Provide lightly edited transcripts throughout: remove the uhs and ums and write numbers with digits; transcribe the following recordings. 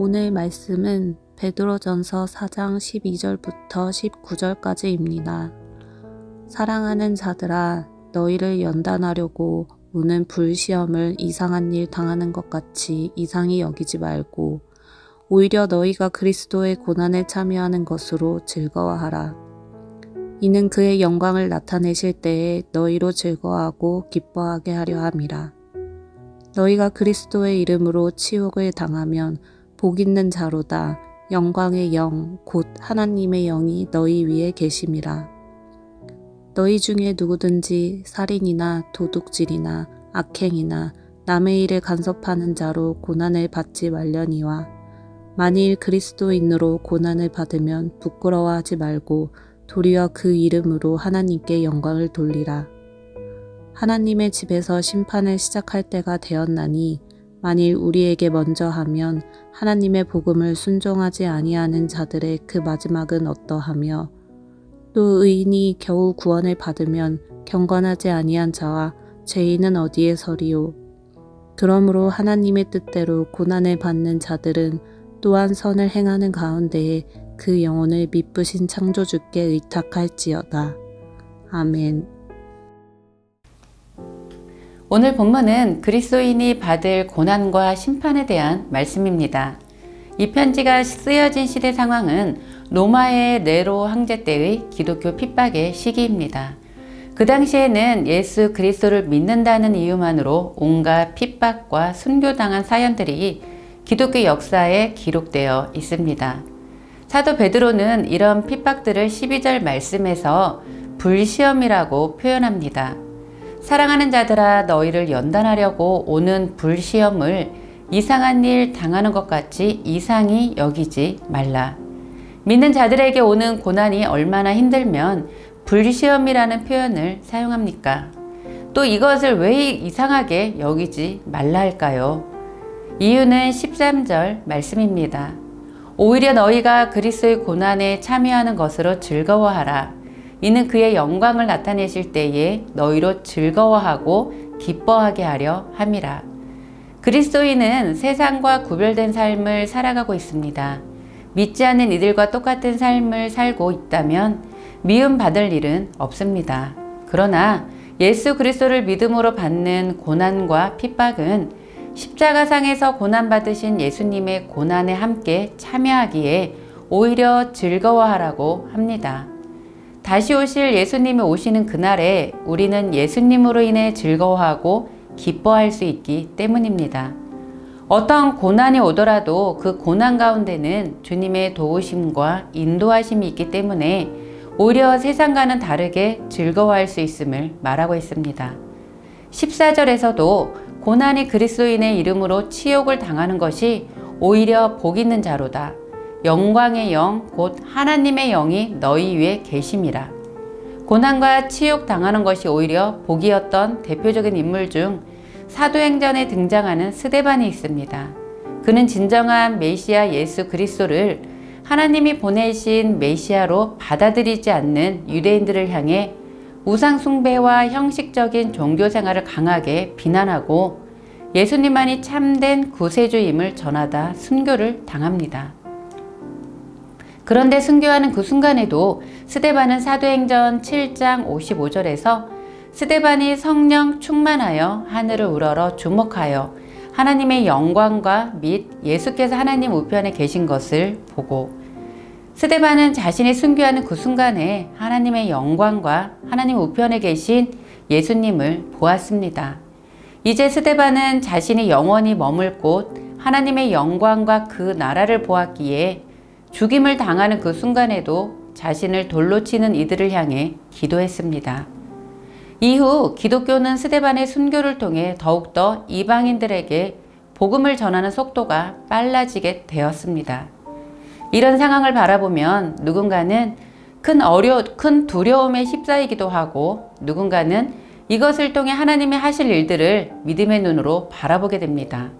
오늘 말씀은 베드로전서 4장 12절부터 19절까지입니다. 사랑하는 자들아, 너희를 연단하려고 오는 불시험을 이상한 일 당하는 것 같이 이상히 여기지 말고 오히려 너희가 그리스도의 고난에 참여하는 것으로 즐거워하라. 이는 그의 영광을 나타내실 때에 너희로 즐거워하고 기뻐하게 하려 함이라. 너희가 그리스도의 이름으로 치욕을 당하면 복 있는 자로다. 영광의 영, 곧 하나님의 영이 너희 위에 계심이라. 너희 중에 누구든지 살인이나 도둑질이나 악행이나 남의 일을 간섭하는 자로 고난을 받지 말려니와 만일 그리스도인으로 고난을 받으면 부끄러워하지 말고 도리어 그 이름으로 하나님께 영광을 돌리라. 하나님의 집에서 심판을 시작할 때가 되었나니 만일 우리에게 먼저 하면 하나님의 복음을 순종하지 아니하는 자들의 그 마지막은 어떠하며 또 의인이 겨우 구원을 받으면 경건하지 아니한 자와 죄인은 어디에 서리요. 그러므로 하나님의 뜻대로 고난을 받는 자들은 또한 선을 행하는 가운데에 그 영혼을 미쁘신 창조주께 의탁할지어다. 아멘. 오늘 본문은 그리스도인이 받을 고난과 심판에 대한 말씀입니다. 이 편지가 쓰여진 시대 상황은 로마의 네로 황제 때의 기독교 핍박의 시기입니다. 그 당시에는 예수 그리스도를 믿는다는 이유만으로 온갖 핍박과 순교당한 사연들이 기독교 역사에 기록되어 있습니다. 사도 베드로는 이런 핍박들을 12절 말씀에서 불시험이라고 표현합니다. 사랑하는 자들아, 너희를 연단하려고 오는 불시험을 이상한 일 당하는 것 같이 이상히 여기지 말라. 믿는 자들에게 오는 고난이 얼마나 힘들면 불시험이라는 표현을 사용합니까? 또 이것을 왜 이상하게 여기지 말라 할까요? 이유는 13절 말씀입니다. 오히려 너희가 그리스도의 고난에 참여하는 것으로 즐거워하라. 이는 그의 영광을 나타내실 때에 너희로 즐거워하고 기뻐하게 하려 함이라. 그리스도인은 세상과 구별된 삶을 살아가고 있습니다. 믿지 않는 이들과 똑같은 삶을 살고 있다면 미움받을 일은 없습니다. 그러나 예수 그리스도를 믿음으로 받는 고난과 핍박은 십자가상에서 고난받으신 예수님의 고난에 함께 참여하기에 오히려 즐거워하라고 합니다. 다시 오실 예수님이 오시는 그날에 우리는 예수님으로 인해 즐거워하고 기뻐할 수 있기 때문입니다. 어떤 고난이 오더라도 그 고난 가운데는 주님의 도우심과 인도하심이 있기 때문에 오히려 세상과는 다르게 즐거워할 수 있음을 말하고 있습니다. 14절에서도 고난이 그리스도인의 이름으로 치욕을 당하는 것이 오히려 복 있는 자로다. 영광의 영, 곧 하나님의 영이 너희 위에 계심이라. 고난과 치욕 당하는 것이 오히려 복이었던 대표적인 인물 중 사도행전에 등장하는 스데반이 있습니다. 그는 진정한 메시아 예수 그리스도를 하나님이 보내신 메시아로 받아들이지 않는 유대인들을 향해 우상 숭배와 형식적인 종교 생활을 강하게 비난하고 예수님만이 참된 구세주임을 전하다 순교를 당합니다. 그런데 순교하는 그 순간에도 스데반은 사도행전 7장 55절에서 스데반이 성령 충만하여 하늘을 우러러 주목하여 하나님의 영광과 및 예수께서 하나님 우편에 계신 것을 보고 스데반은 자신이 순교하는 그 순간에 하나님의 영광과 하나님 우편에 계신 예수님을 보았습니다. 이제 스데반은 자신이 영원히 머물 곳 하나님의 영광과 그 나라를 보았기에 죽임을 당하는 그 순간에도 자신을 돌로 치는 이들을 향해 기도했습니다. 이후 기독교는 스데반의 순교를 통해 더욱더 이방인들에게 복음을 전하는 속도가 빨라지게 되었습니다. 이런 상황을 바라보면 누군가는 큰 두려움에 휩싸이기도 하고 누군가는 이것을 통해 하나님이 하실 일들을 믿음의 눈으로 바라보게 됩니다.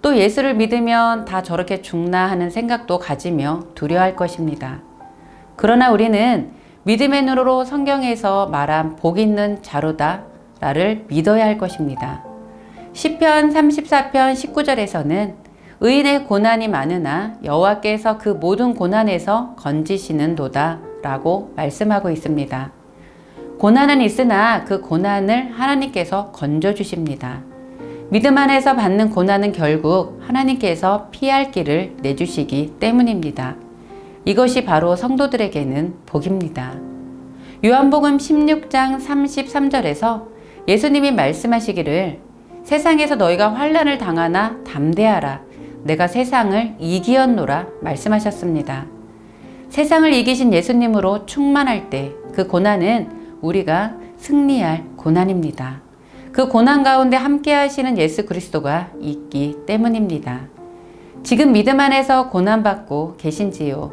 또 예수를 믿으면 다 저렇게 죽나 하는 생각도 가지며 두려워할 것입니다. 그러나 우리는 믿음의 눈으로 성경에서 말한 복 있는 자로다 라를 믿어야 할 것입니다. 시편 34편 19절에서는 의인의 고난이 많으나 여호와께서 그 모든 고난에서 건지시는도다 라고 말씀하고 있습니다. 고난은 있으나 그 고난을 하나님께서 건져주십니다. 믿음 안에서 받는 고난은 결국 하나님께서 피할 길을 내주시기 때문입니다. 이것이 바로 성도들에게는 복입니다. 요한복음 16장 33절에서 예수님이 말씀하시기를 세상에서 너희가 환난을 당하나 담대하라 내가 세상을 이기었노라 말씀하셨습니다. 세상을 이기신 예수님으로 충만할 때 그 고난은 우리가 승리할 고난입니다. 그 고난 가운데 함께 하시는 예수 그리스도가 있기 때문입니다. 지금 믿음 안에서 고난받고 계신지요?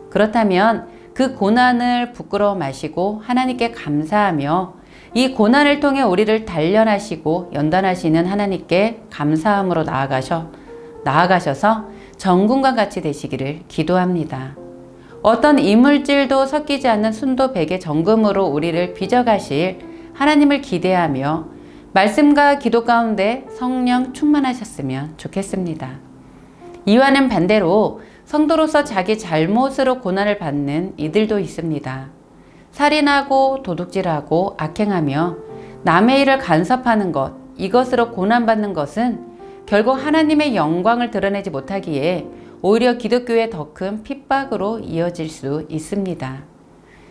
그렇다면 그 고난을 부끄러워 마시고 하나님께 감사하며 이 고난을 통해 우리를 단련하시고 연단하시는 하나님께 감사함으로 나아가셔서 정금과 같이 되시기를 기도합니다. 어떤 이물질도 섞이지 않는 순도 백의 정금으로 우리를 빚어가실 하나님을 기대하며 말씀과 기도 가운데 성령 충만하셨으면 좋겠습니다. 이와는 반대로 성도로서 자기 잘못으로 고난을 받는 이들도 있습니다. 살인하고 도둑질하고 악행하며 남의 일을 간섭하는 것, 이것으로 고난받는 것은 결국 하나님의 영광을 드러내지 못하기에 오히려 기독교의 더 큰 핍박으로 이어질 수 있습니다.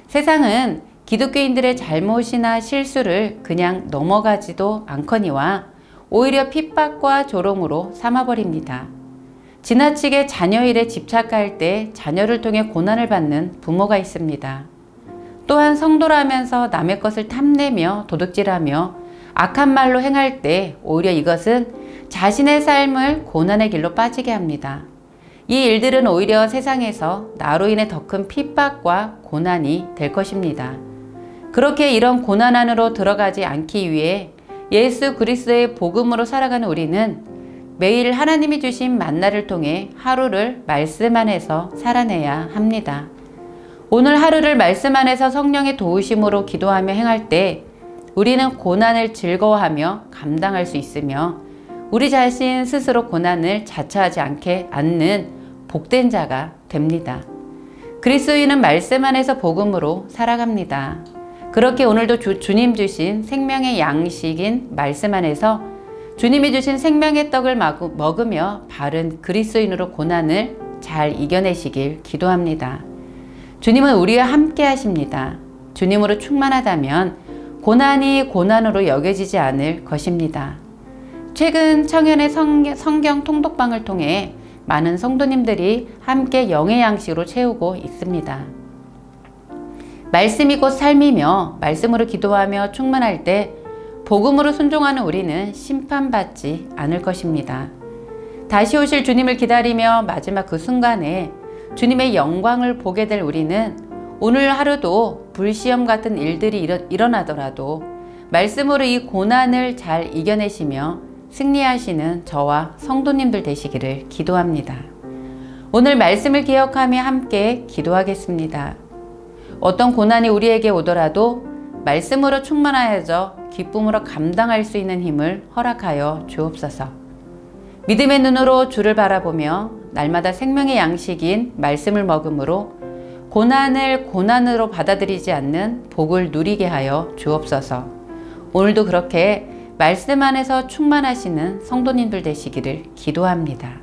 세상은 기독교인들의 잘못이나 실수를 그냥 넘어가지도 않거니와 오히려 핍박과 조롱으로 삼아버립니다. 지나치게 자녀 일에 집착할 때 자녀를 통해 고난을 받는 부모가 있습니다. 또한 성도라면서 남의 것을 탐내며 도둑질하며 악한 말로 행할 때 오히려 이것은 자신의 삶을 고난의 길로 빠지게 합니다. 이 일들은 오히려 세상에서 나로 인해 더 큰 핍박과 고난이 될 것입니다. 그렇게 이런 고난 안으로 들어가지 않기 위해 예수 그리스도의 복음으로 살아가는 우리는 매일 하나님이 주신 만나를 통해 하루를 말씀 안에서 살아내야 합니다. 오늘 하루를 말씀 안에서 성령의 도우심으로 기도하며 행할 때 우리는 고난을 즐거워하며 감당할 수 있으며 우리 자신 스스로 고난을 자처하지 않는 복된 자가 됩니다. 그리스도인은 말씀 안에서 복음으로 살아갑니다. 그렇게 오늘도 주님 주신 생명의 양식인 말씀 안에서 주님이 주신 생명의 떡을 먹으며 바른 그리스도인으로 고난을 잘 이겨내시길 기도합니다. 주님은 우리와 함께 하십니다. 주님으로 충만하다면 고난이 고난으로 여겨지지 않을 것입니다. 최근 청년의 성경 통독방을 통해 많은 성도님들이 함께 영의 양식으로 채우고 있습니다. 말씀이 곧 삶이며 말씀으로 기도하며 충만할 때 복음으로 순종하는 우리는 심판받지 않을 것입니다. 다시 오실 주님을 기다리며 마지막 그 순간에 주님의 영광을 보게 될 우리는 오늘 하루도 불시험 같은 일들이 일어나더라도 말씀으로 이 고난을 잘 이겨내시며 승리하시는 저와 성도님들 되시기를 기도합니다. 오늘 말씀을 기억하며 함께 기도하겠습니다. 어떤 고난이 우리에게 오더라도 말씀으로 충만하여져 기쁨으로 감당할 수 있는 힘을 허락하여 주옵소서. 믿음의 눈으로 주를 바라보며 날마다 생명의 양식인 말씀을 먹음으로 고난을 고난으로 받아들이지 않는 복을 누리게 하여 주옵소서. 오늘도 그렇게 말씀 안에서 충만하시는 성도님들 되시기를 기도합니다.